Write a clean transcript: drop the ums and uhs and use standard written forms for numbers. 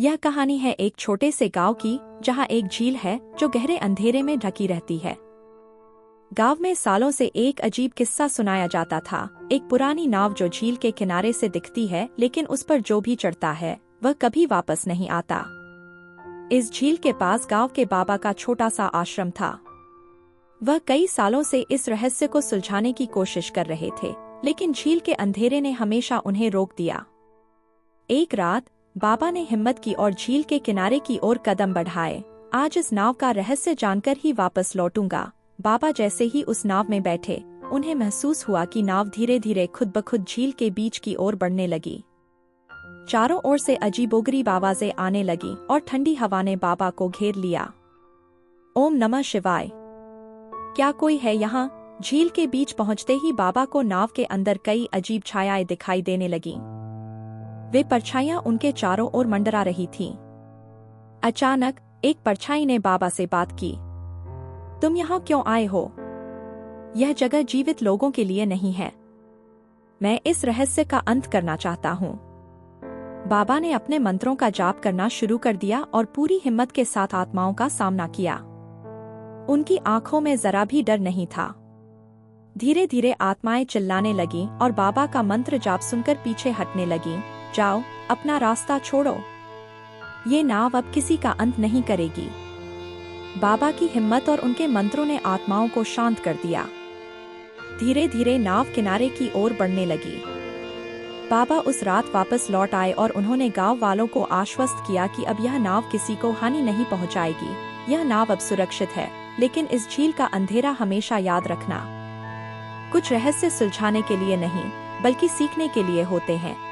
यह कहानी है एक छोटे से गांव की, जहां एक झील है जो गहरे अंधेरे में ढकी रहती है। गांव में सालों से एक अजीब किस्सा सुनाया जाता था। एक पुरानी नाव जो झील के किनारे से दिखती है, लेकिन उस पर जो भी चढ़ता है वह कभी वापस नहीं आता। इस झील के पास गांव के बाबा का छोटा सा आश्रम था। वह कई सालों से इस रहस्य को सुलझाने की कोशिश कर रहे थे, लेकिन झील के अंधेरे ने हमेशा उन्हें रोक दिया। एक रात बाबा ने हिम्मत की और झील के किनारे की ओर कदम बढ़ाए। आज इस नाव का रहस्य जानकर ही वापस लौटूंगा। बाबा जैसे ही उस नाव में बैठे, उन्हें महसूस हुआ कि नाव धीरे धीरे खुद ब खुद झील के बीच की ओर बढ़ने लगी। चारों ओर से अजीबोगरीब आवाजें आने लगी और ठंडी हवा ने बाबा को घेर लिया। ओम नमः शिवाय, क्या कोई है यहाँ? झील के बीच पहुँचते ही बाबा को नाव के अंदर कई अजीब छायाएं दिखाई देने लगीं। वे परछाइयां उनके चारों ओर मंडरा रही थीं। अचानक एक परछाई ने बाबा से बात की। तुम यहाँ क्यों आए हो? यह जगह जीवित लोगों के लिए नहीं है। मैं इस रहस्य का अंत करना चाहता हूँ। बाबा ने अपने मंत्रों का जाप करना शुरू कर दिया और पूरी हिम्मत के साथ आत्माओं का सामना किया। उनकी आंखों में जरा भी डर नहीं था। धीरे धीरे आत्माएं चिल्लाने लगीं और बाबा का मंत्र जाप सुनकर पीछे हटने लगीं। जाओ, अपना रास्ता छोड़ो। ये नाव अब किसी का अंत नहीं करेगी। बाबा की हिम्मत और उनके मंत्रों ने आत्माओं को शांत कर दिया। धीरे धीरे नाव किनारे की ओर बढ़ने लगी। बाबा उस रात वापस लौट आए और उन्होंने गांव वालों को आश्वस्त किया कि अब यह नाव किसी को हानि नहीं पहुंचाएगी। यह नाव अब सुरक्षित है, लेकिन इस झील का अंधेरा हमेशा याद रखना। कुछ रहस्य सुलझाने के लिए नहीं, बल्कि सीखने के लिए होते हैं।